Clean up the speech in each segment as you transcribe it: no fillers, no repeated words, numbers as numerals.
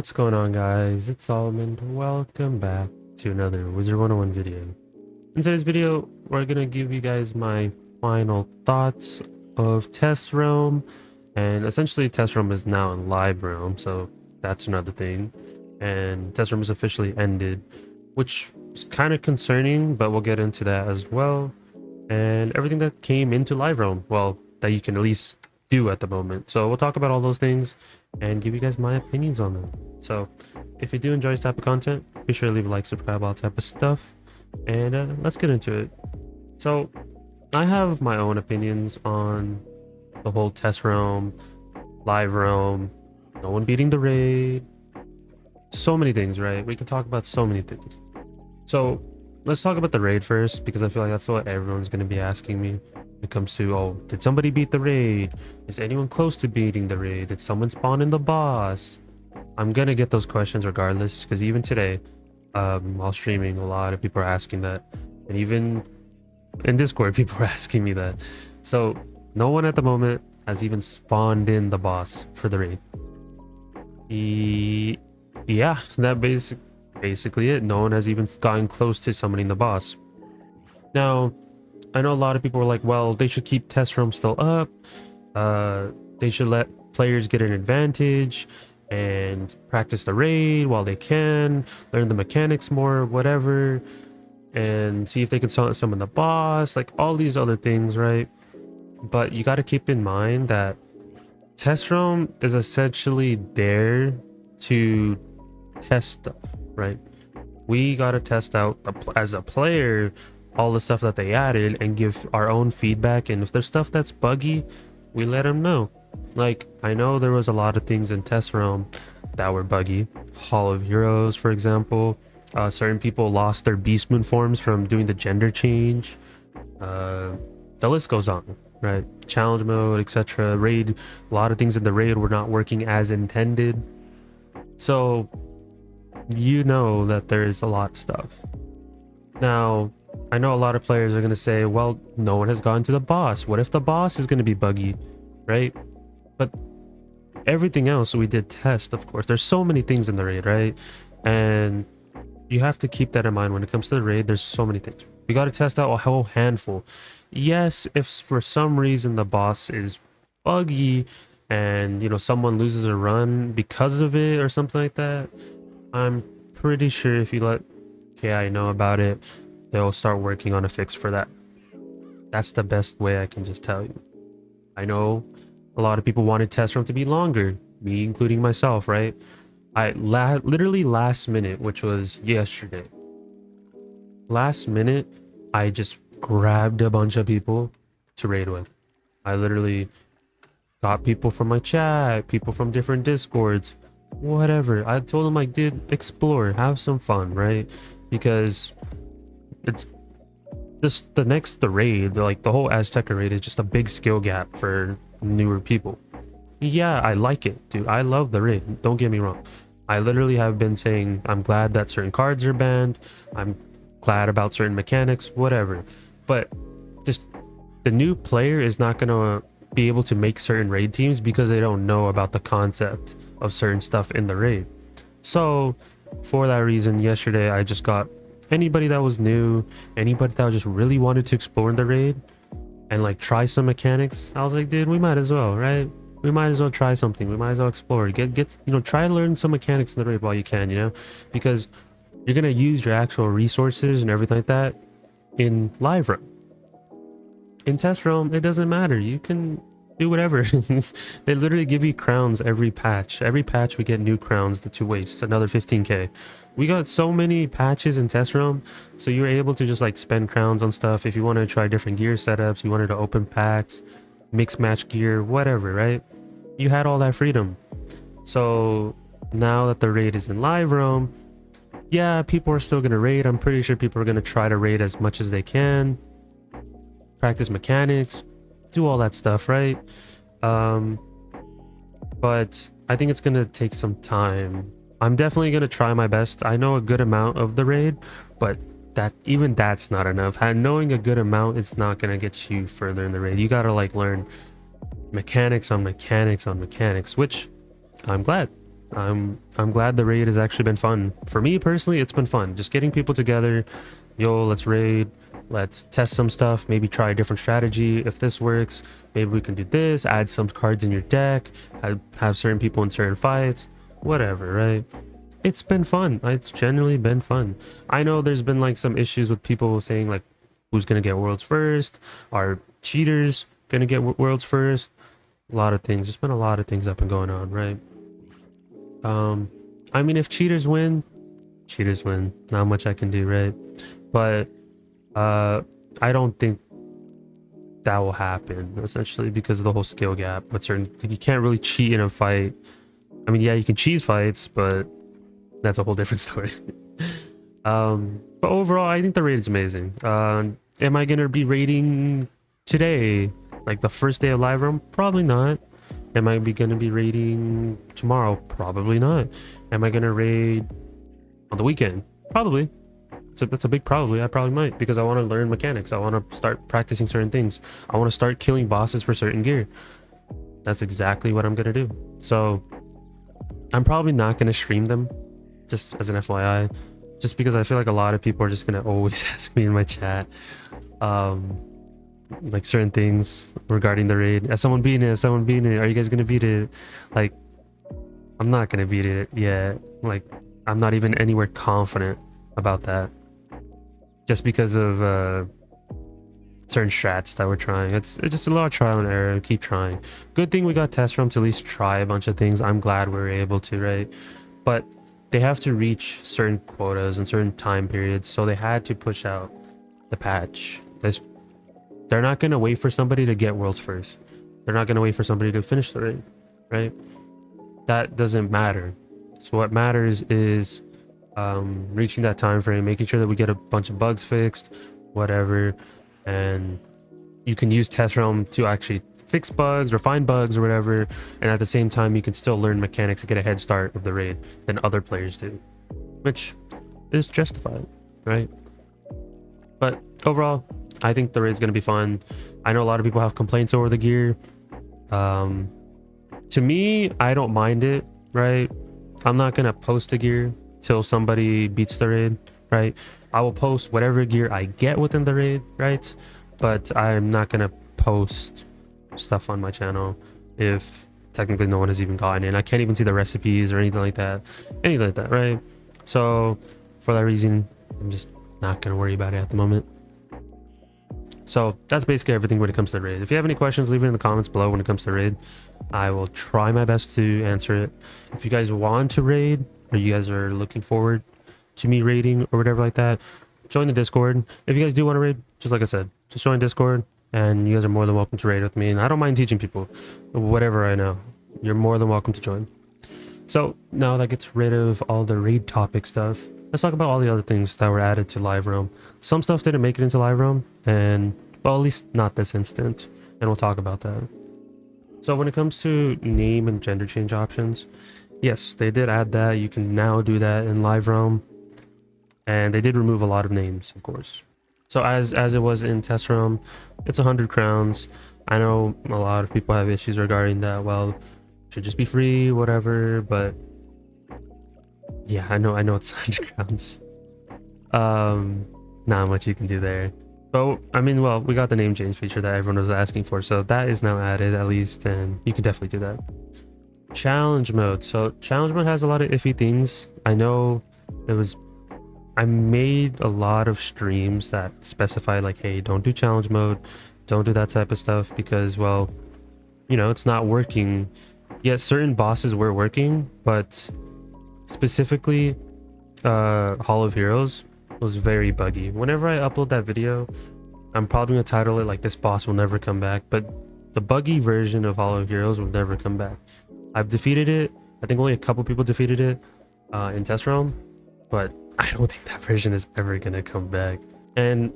What's going on, guys? It's Almond. Welcome back to another Wizard101 video. In today's video, we're gonna give you guys my final thoughts of Test Realm, and essentially Test Realm is now in live realm, so that's another thing. And Test Realm is officially ended, which is kind of concerning, but we'll get into that as well. And everything that came into live realm, well, that you can at least do at the moment. So we'll talk about all those things and give you guys my opinions on them. So if you do enjoy this type of content, be sure to leave a like, subscribe, all that type of stuff, and let's get into it. So I have my own opinions on the whole test realm, live realm, no one beating the raid, so many things, right? We can talk about so many things. So let's talk about the raid first, because I feel like that's what everyone's going to be asking me when it comes to, oh, did somebody beat the raid? Is anyone close to beating the raid? Did someone spawn in the boss? I'm gonna get those questions regardless, because even today, while streaming, a lot of people are asking that, and even in Discord, people are asking me that. So no one at the moment has even spawned in the boss for the raid. Yeah, that basically it. No one has even gotten close to summoning the boss. Now, I know a lot of people are like, well, they should keep test room still up. They should let players get an advantage and practice the raid while they can, learn the mechanics more, whatever, and see if they can summon the boss, like all these other things, right? But you got to keep in mind that test realm is essentially there to test stuff, right? We got to test out as a player all the stuff that they added and give our own feedback, and if there's stuff that's buggy, we let them know. Like, I know there was a lot of things in test realm that were buggy. Hall of Heroes, for example. Certain people lost their beast moon forms from doing the gender change. The list goes on, right? Challenge mode, etc. Raid, a lot of things in the raid were not working as intended. So you know that there is a lot of stuff. Now, I know a lot of players are going to say, well, no one has gone to the boss. What if the boss is going to be buggy, right? But everything else we did test, of course. There's so many things in the raid, right? And you have to keep that in mind when it comes to the raid. There's so many things. We got to test out a whole handful. Yes, if for some reason the boss is buggy and, you know, someone loses a run because of it or something like that, I'm pretty sure if you let KI know about it, they'll start working on a fix for that. That's the best way I can just tell you. I know a lot of people wanted test room to be longer, me including myself, right? Literally last minute, which was yesterday, last minute, I just grabbed a bunch of people to raid with. I literally got people from my chat, people from different discords, whatever. I told them, like, dude, explore, have some fun, right? Because it's just the raid, like the whole Azteca raid is just a big skill gap for newer people. Yeah, I like it, dude. I love the raid, don't get me wrong. I literally have been saying I'm glad that certain cards are banned, I'm glad about certain mechanics, whatever, but just the new player is not gonna be able to make certain raid teams because they don't know about the concept of certain stuff in the raid. So for that reason, yesterday I just got anybody that was new, anybody that just really wanted to explore in the raid and like try some mechanics. I was like, dude, we might as well, right? We might as well try something. We might as well explore. Get you know, try to learn some mechanics in the raid while you can, you know, because you're gonna use your actual resources and everything like that in live realm. In test realm, it doesn't matter. You can do whatever. They literally give you crowns every patch. Every patch we get new crowns to waste another 15k. We got so many patches in test realm, so you're able to just like spend crowns on stuff. If you want to try different gear setups, you wanted to open packs, mix match gear, whatever, right? You had all that freedom. So now that the raid is in live realm, yeah, people are still gonna raid. I'm pretty sure people are gonna try to raid as much as they can, practice mechanics, do all that stuff, right? But I think it's gonna take some time. I'm definitely gonna try my best. I know a good amount of the raid, but that's not enough. Knowing a good amount is not gonna get you further in the raid. You gotta like learn mechanics on mechanics on mechanics, which I'm glad. I'm glad the raid has actually been fun. For me personally, it's been fun. Just getting people together. Yo, let's raid. Let's test some stuff. Maybe try a different strategy. If this works, maybe we can do this. Add some cards in your deck. Have certain people in certain fights. Whatever, right? It's been fun. It's genuinely been fun. I know there's been like some issues with people saying like, who's gonna get worlds first? Are cheaters gonna get worlds first? A lot of things. There's been a lot of things that have been going on, right? I mean, if cheaters win, cheaters win. Not much I can do, right? But I don't think that will happen, essentially because of the whole skill gap. But you can't really cheat in a fight. I mean, yeah, you can cheese fights, but that's a whole different story. But overall, I think the raid is amazing. Am I gonna be raiding today, like the first day of live room? Probably not. Am I gonna be raiding tomorrow? Probably not. Am I gonna raid on the weekend? Probably. That's a big probably. I probably might, because I want to learn mechanics. I want to start practicing certain things. I want to start killing bosses for certain gear. That's exactly what I'm gonna do. So I'm probably not gonna stream them, just as an FYI, just because I feel like a lot of people are just gonna always ask me in my chat like certain things regarding the raid. As someone beating it, are you guys gonna beat it? Like, I'm not gonna beat it yet. Like, I'm not even anywhere confident about that, just because of certain strats that we're trying. It's just a lot of trial and error. Keep trying. Good thing we got test room to at least try a bunch of things. I'm glad we were able to, right? But they have to reach certain quotas and certain time periods, so they had to push out the patch. They're not going to wait for somebody to get worlds first. They're not going to wait for somebody to finish the raid, right? That doesn't matter. So what matters is reaching that time frame, making sure that we get a bunch of bugs fixed, whatever, and you can use test realm to actually fix bugs or find bugs or whatever, and at the same time you can still learn mechanics to get a head start of the raid than other players do, which is justified, right? But overall, I think the raid's going to be fun. I know a lot of people have complaints over the gear. To me, I don't mind it, right? I'm not going to post the gear till somebody beats the raid, right? I will post whatever gear I get within the raid, right? But I'm not going to post stuff on my channel if technically no one has even gotten in. I can't even see the recipes or anything like that. Right? So for that reason, I'm just not going to worry about it at the moment. So that's basically everything when it comes to the raid. If you have any questions, leave it in the comments below when it comes to raid. I will try my best to answer it. If you guys want to raid, or you guys are looking forward to me raiding or whatever like that, join the Discord. If you guys do want to raid, just like I said, just join Discord, and you guys are more than welcome to raid with me. And I don't mind teaching people whatever I know. You're more than welcome to join. So now that gets rid of all the raid topic stuff, let's talk about all the other things that were added to Live Realm. Some stuff didn't make it into Live Realm, and well, at least not this instant, and we'll talk about that. So when it comes to name and gender change options, yes, they did add that. You can now do that in Live Realm, and they did remove a lot of names, of course. So as it was in Test Realm, it's 100 crowns. I know a lot of people have issues regarding that. Well, it should just be free, whatever, but yeah, I know it's 100 crowns. Not much you can do there. But I mean, well, we got the name change feature that everyone was asking for, so that is now added at least, and you can definitely do that. Challenge mode. So challenge mode has a lot of iffy things. I know I made a lot of streams that specify like, hey, don't do challenge mode, don't do that type of stuff, because, well, you know, it's not working. Yes, certain bosses were working, but specifically Hall of Heroes was very buggy. Whenever I upload that video, I'm probably gonna title it like, this boss will never come back, but the buggy version of Hall of Heroes will never come back. I've defeated it. I think only a couple people defeated it in Test Realm, but I don't think that version is ever gonna come back. And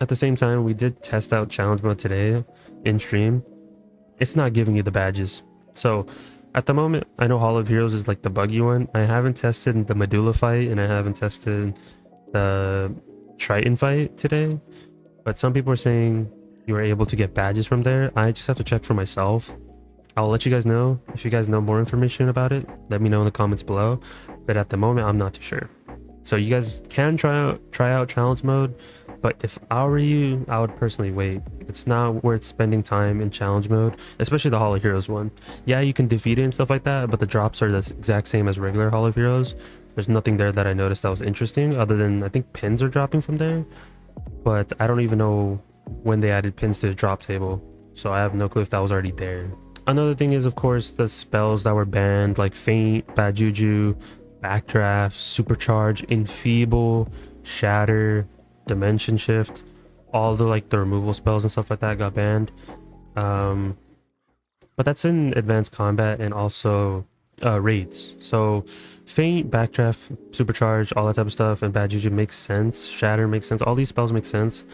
at the same time, we did test out challenge mode today in stream. It's not giving you the badges. So at the moment, I know Hall of Heroes is like the buggy one. I haven't tested the Medulla fight, and I haven't tested the Triton fight today, but some people are saying you were able to get badges from there. I just have to check for myself. I'll let you guys know if you guys know more information about it. Let me know in the comments below. But at the moment, I'm not too sure. So you guys can try out challenge mode, but if I were you, I would personally wait. It's not worth spending time in challenge mode, especially the Hall of Heroes one. Yeah, you can defeat it and stuff like that, but the drops are the exact same as regular Hall of Heroes. There's nothing there that I noticed that was interesting, other than I think pins are dropping from there, but I don't even know when they added pins to the drop table, so I have no clue if that was already there. Another thing is, of course, the spells that were banned, like Faint, Bad Juju, Backdraft, Supercharge, Enfeeble, Shatter, Dimension Shift. All the the removal spells and stuff like that got banned. But that's in advanced combat and also raids. So Faint, Backdraft, Supercharge, all that type of stuff, and Bad Juju makes sense. Shatter makes sense. All these spells make sense.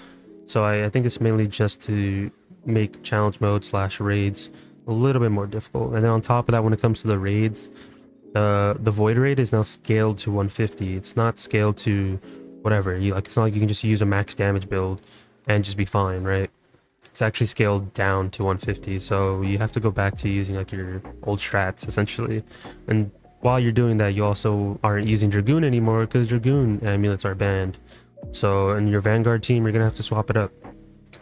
So I think it's mainly just to make challenge mode / raids a little bit more difficult. And then on top of that, when it comes to the raids, the void raid is now scaled to 150. It's not scaled to whatever you like. It's not like you can just use a max damage build and just be fine, right? It's actually scaled down to 150, so you have to go back to using like your old strats essentially. And while you're doing that, you also aren't using Dragoon anymore because Dragoon amulets are banned. So in your Vanguard team, you're gonna have to swap it up.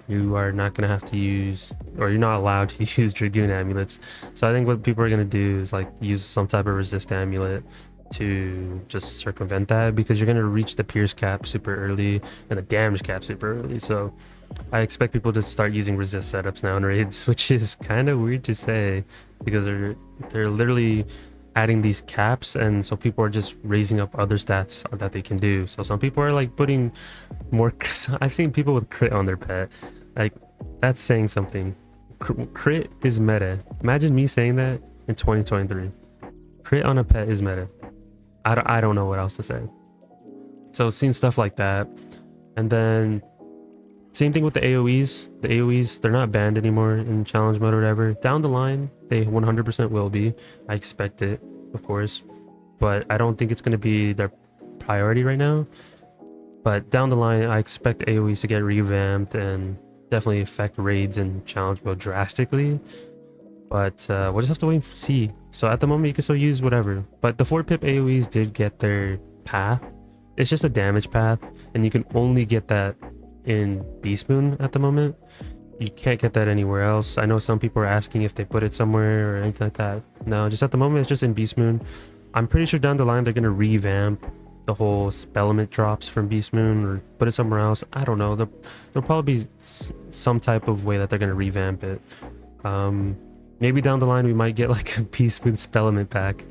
You are not going to have to use, or you're not allowed to use Dragoon amulets. So I think what people are going to do is like use some type of resist amulet to just circumvent that, because you're going to reach the pierce cap super early and the damage cap super early. So I expect people to start using resist setups now in raids, which is kind of weird to say because they're literally adding these caps, and so people are just raising up other stats that they can do. So some people are like putting more I've seen people with crit on their pet. Like, that's saying something. Crit is meta. Imagine me saying that in 2023. Crit on a pet is meta. I don't know what else to say. So seeing stuff like that, and then same thing with the AoEs. The AoEs, they're not banned anymore in challenge mode or whatever. Down the line, they 100% will be. I expect it, of course, but I don't think it's going to be their priority right now. But down the line, I expect AoEs to get revamped and definitely affect raids and challenge mode drastically. But we'll just have to wait and see. So at the moment, you can still use whatever. But the 4-pip AoEs did get their path. It's just a damage path, and you can only get that in Beast Moon at the moment. You can't get that anywhere else. I know some people are asking if they put it somewhere or anything like that. No, just at the moment, it's just in Beast Moon. I'm pretty sure down the line, they're going to revamp the whole spellment drops from Beast Moon or put it somewhere else. I don't know. There'll probably be some type of way that they're going to revamp it. Maybe down the line we might get like a Beast Moon spellment pack.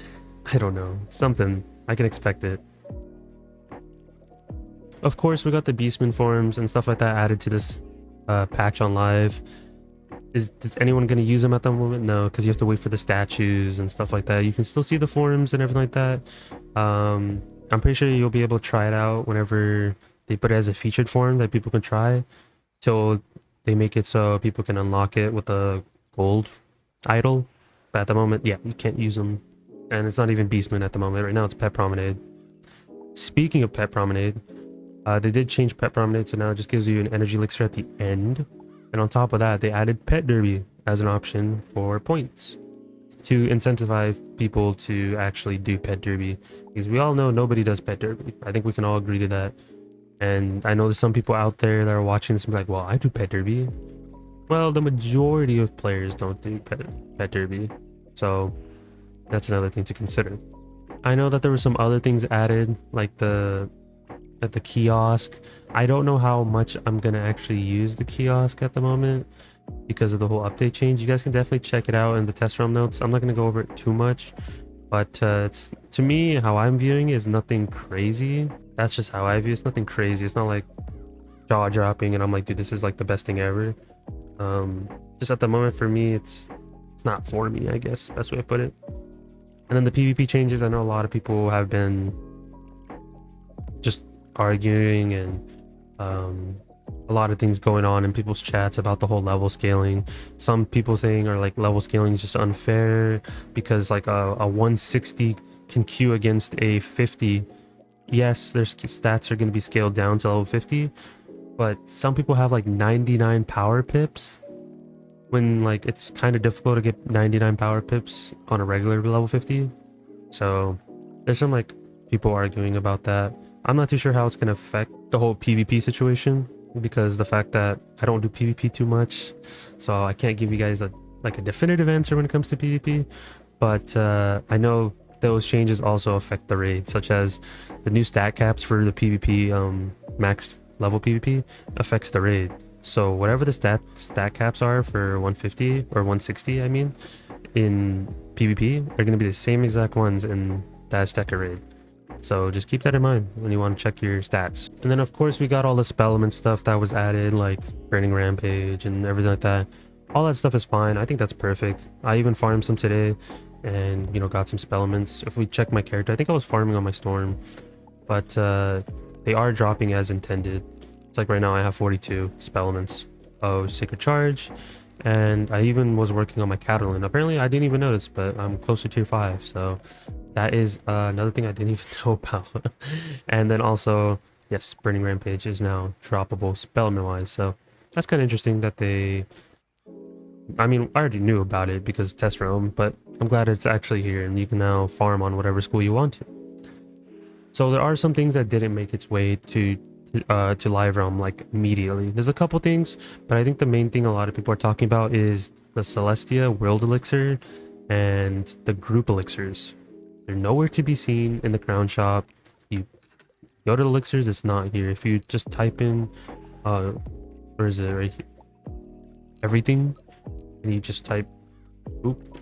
I don't know. Something. I can expect it. Of course, we got the Beast Moon forums and stuff like that added to this patch on live. Is anyone going to use them at the moment? No, because you have to wait for the statues and stuff like that. You can still see the forums and everything like that. I'm pretty sure you'll be able to try it out whenever they put it as a featured form that people can try, till they make it so people can unlock it with a gold idol. But at the moment, yeah, you can't use them. And it's not even Beast Moon at the moment. Right now it's Pet Promenade. Speaking of Pet Promenade, they did change Pet Promenade, so now it just gives you an energy elixir at the end. And on top of that, they added Pet Derby as an option for points to incentivize people to actually do Pet Derby, because we all know nobody does Pet Derby. I think we can all agree to that. And I know there's some people out there that are watching this and be like, well, I do Pet Derby. Well, the majority of players don't do Pet Derby, so that's another thing to consider. I know that there were some other things added, like the kiosk. I don't know how much I'm gonna actually use the kiosk at the moment because of the whole update change. You guys can definitely check it out in the test realm notes. I'm not gonna go over it too much, but it's, to me, how I'm viewing it is nothing crazy. That's just how I view it. It's nothing crazy. It's not like jaw dropping and I'm like, dude, this is like the best thing ever. Just at the moment, for me, it's not for me, I guess, best way to put it. And then the PvP changes, I know a lot of people have been just arguing and a lot of things going on in people's chats about the whole level scaling. Some people saying are like level scaling is just unfair because like a 160 can queue against a 50. Yes, their stats are going to be scaled down to level 50, but some people have like 99 power pips when like it's kind of difficult to get 99 power pips on a regular level 50. So there's some like people arguing about that. I'm not too sure how it's going to affect the whole PvP situation, because the fact that I don't do PvP too much, so I can't give you guys a definitive answer when it comes to PvP. But I know those changes also affect the raid, such as the new stat caps for the PvP max level PvP affects the raid. So whatever the stat caps are for 150 or 160, I mean, in PvP, are going to be the same exact ones in the Azteca raid. So just keep that in mind when you want to check your stats. And then of course we got all the spell element stuff that was added, like Burning Rampage and everything like that. All that stuff is fine. I think that's perfect. I even farmed some today and, you know, got some spell elements. If we check my character, I think I was farming on my Storm, but they are dropping as intended. It's like right now I have 42 spell elements of Sacred Charge, and I even was working on my Catalan. Apparently I didn't even notice, but I'm close to tier 5, so that is another thing I didn't even know about. And then also, yes, Burning Rampage is now droppable spell element wise, so that's kind of interesting that they... I mean, I already knew about it because test realm, but I'm glad it's actually here and you can now farm on whatever school you want to. So there are some things that didn't make its way to live realm like immediately. There's a couple things, but I think the main thing a lot of people are talking about is the Celestia World Elixir and the group elixirs. They're nowhere to be seen in the crown shop. You go to the elixirs, it's not here. If you just type in where is it, right here, everything, and you just type oop,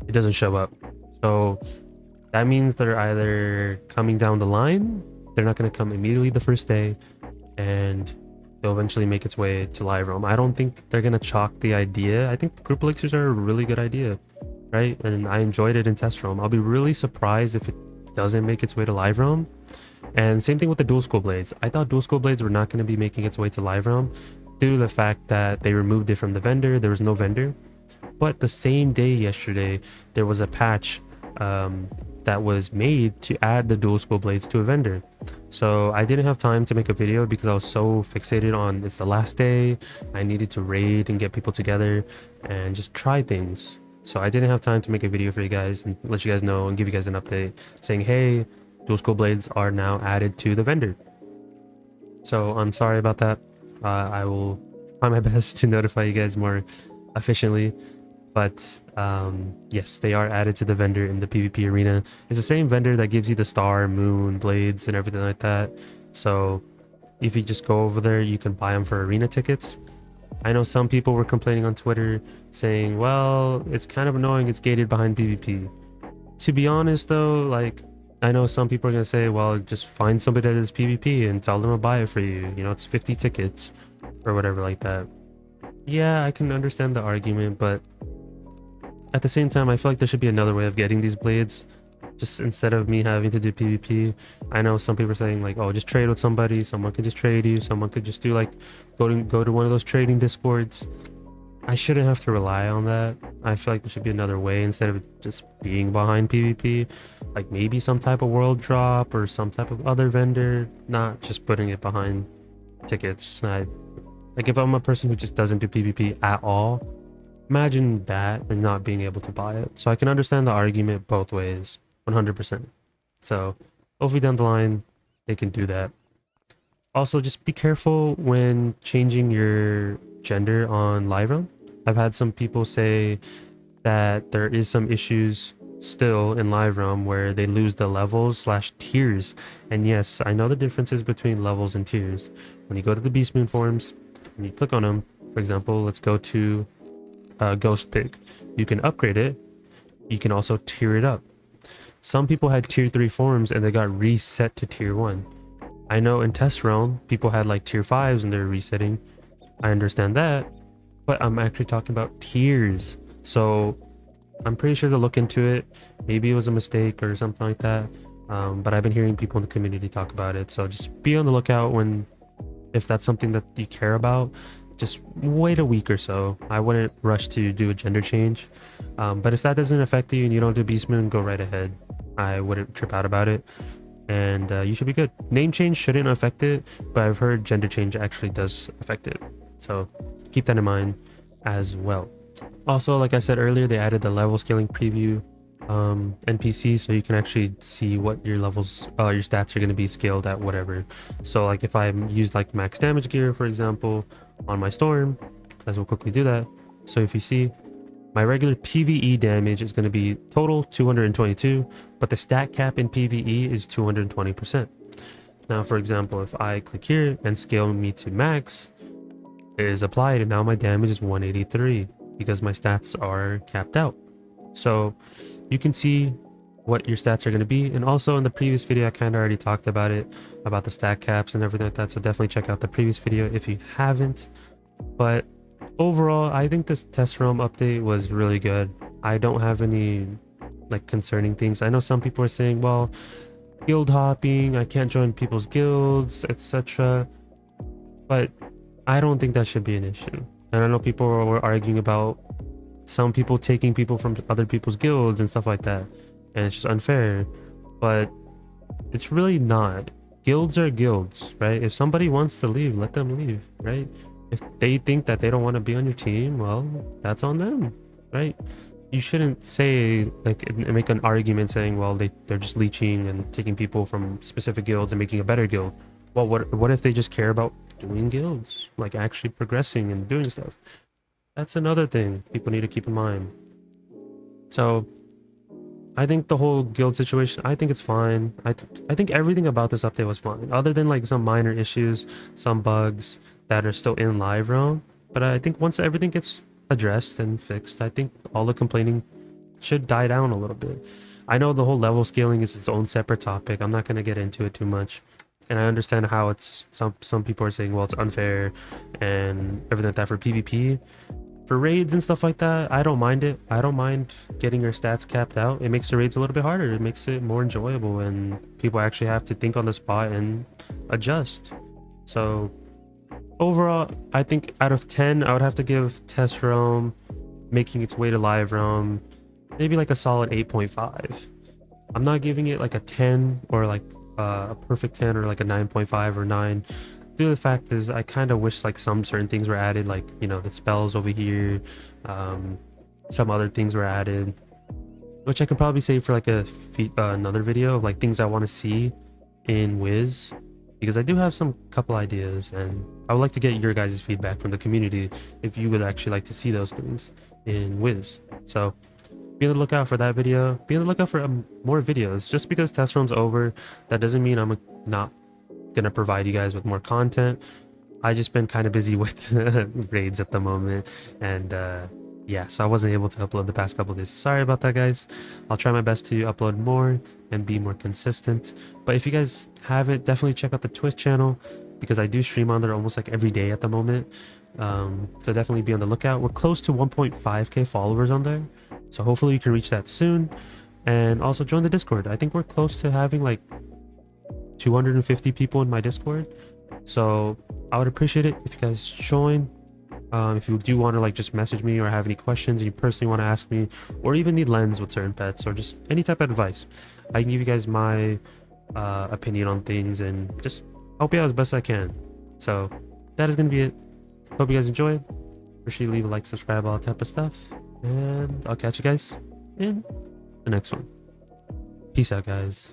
it doesn't show up. So that means they're either coming down the line, they're not going to come immediately the first day, and they'll eventually make its way to live realm. I don't think they're going to chalk the idea. I think the group elixirs are a really good idea, right? And I enjoyed it in test realm. I'll be really surprised if it doesn't make its way to live realm. And same thing with the dual school blades. I thought dual school blades were not going to be making its way to live realm due to the fact that they removed it from the vendor. There was no vendor. But the same day yesterday, there was a patch that was made to add the dual school blades to a vendor. So I didn't have time to make a video because I was so fixated on it's the last day. I needed to raid and get people together and just try things. So I didn't have time to make a video for you guys and let you guys know and give you guys an update saying, hey, dual school blades are now added to the vendor. So I'm sorry about that. I will try my best to notify you guys more efficiently. But yes, they are added to the vendor in the PvP arena. It's the same vendor that gives you the star, moon, blades, and everything like that. So if you just go over there, you can buy them for arena tickets. I know some people were complaining on Twitter saying, well, it's kind of annoying, it's gated behind PvP. To be honest though, like, I know some people are going to say, well, just find somebody that is PvP and tell them to buy it for you. You know, it's 50 tickets or whatever like that. Yeah, I can understand the argument, but at the same time, I feel like there should be another way of getting these blades. Just instead of me having to do PvP. I know some people are saying like, oh, just trade with somebody. Someone could just trade you. Someone could just do like, go to one of those trading discords. I shouldn't have to rely on that. I feel like there should be another way instead of just being behind PvP. Like maybe some type of world drop or some type of other vendor, not just putting it behind tickets. Like if I'm a person who just doesn't do PvP at all, imagine that and not being able to buy it. So I can understand the argument both ways, 100%. So hopefully down the line, they can do that. Also, just be careful when changing your gender on live realm. I've had some people say that there is some issues still in live realm where they lose the levels / tiers. And yes, I know the differences between levels and tiers. When you go to the Beast Moon forms and you click on them, for example, let's go to Ghost Pig. You can upgrade it. You can also tier it up. Some people had tier 3 forms and they got reset to tier 1. I know in test realm, people had like tier 5s and they're resetting. I understand that, but I'm actually talking about tiers. So I'm pretty sure to look into it. Maybe it was a mistake or something like that. But I've been hearing people in the community talk about it. So just be on the lookout if that's something that you care about. Just wait a week or so. I wouldn't rush to do a gender change. But if that doesn't affect you and you don't do Beast Moon, go right ahead. I wouldn't trip out about it. And you should be good. Name change shouldn't affect it, but I've heard gender change actually does affect it. So keep that in mind. as well. Also, like I said earlier, they added the level scaling preview NPC, so you can actually see what your levels, your stats are going to be scaled at whatever. So like if I use like max damage gear, for example, on my storm, as we'll quickly do that. So if you see, my regular PvE damage is going to be total 222, but the stat cap in PvE is 220%. Now, for example, if I click here and scale me to max, it is applied, and now my damage is 183 because my stats are capped out. So you can see what your stats are going to be. And also in the previous video, I kind of already talked about it, about the stat caps and everything like that. So definitely check out the previous video if you haven't. But overall, I think this test realm update was really good. I don't have any like concerning things. I know some people are saying, well, guild hopping, I can't join people's guilds, etc. But I don't think that should be an issue. And I know people were arguing about some people taking people from other people's guilds and stuff like that, and it's just unfair. But it's really not. Guilds are guilds, right? If somebody wants to leave, let them leave, right? If they think that they don't want to be on your team, well, that's on them, right? You shouldn't say, like, make an argument saying, well, they're just leeching and taking people from specific guilds and making a better guild. Well, what if they just care about doing guilds, like actually progressing and doing stuff? That's another thing people need to keep in mind. So I think the whole guild situation, I think it's fine. I think everything about this update was fine, other than like some minor issues, some bugs that are still in live realm. But I think once everything gets addressed and fixed, I think all the complaining should die down a little bit. I know the whole level scaling is its own separate topic. I'm not going to get into it too much. And I understand how it's, some people are saying, well, it's unfair and everything like that for PvP. For raids and stuff like that, I don't mind it. I don't mind getting your stats capped out. It makes the raids a little bit harder. It makes it more enjoyable, and people actually have to think on the spot and adjust. So overall, I think out of 10, I would have to give Test Realm making its way to Live Realm maybe like a solid 8.5. I'm not giving it like a 10 or like a perfect 10 or like a 9.5 or 9. The fact is, I kind of wish like some certain things were added, like, you know, the spells over here, some other things were added, which I could probably save for like another video of like things I want to see in Wiz, because I do have some couple ideas, and I would like to get your guys' feedback from the community if you would actually like to see those things in Wiz. So be on the lookout for that video. Be on the lookout for more videos. Just because test room's over, that doesn't mean I'm not gonna provide you guys with more content. I just been kind of busy with raids at the moment, and yeah, so I wasn't able to upload the past couple of days. Sorry about that, guys. I'll try my best to upload more and be more consistent. But if you guys haven't, definitely check out the Twitch channel, because I do stream on there almost like every day at the moment. So definitely be on the lookout. We're close to 1.5k followers on there, so hopefully you can reach that soon. And also join the Discord. I think we're close to having like 250 people in my Discord, so I would appreciate it if you guys join. If you do want to like just message me or have any questions you personally want to ask me, or even need lens with certain pets, or just any type of advice, I can give you guys my opinion on things and just help you out as best I can. So that is gonna be it. Hope you guys enjoyed. Appreciate, leave a like, subscribe, all that type of stuff, and I'll catch you guys in the next one. Peace out, guys.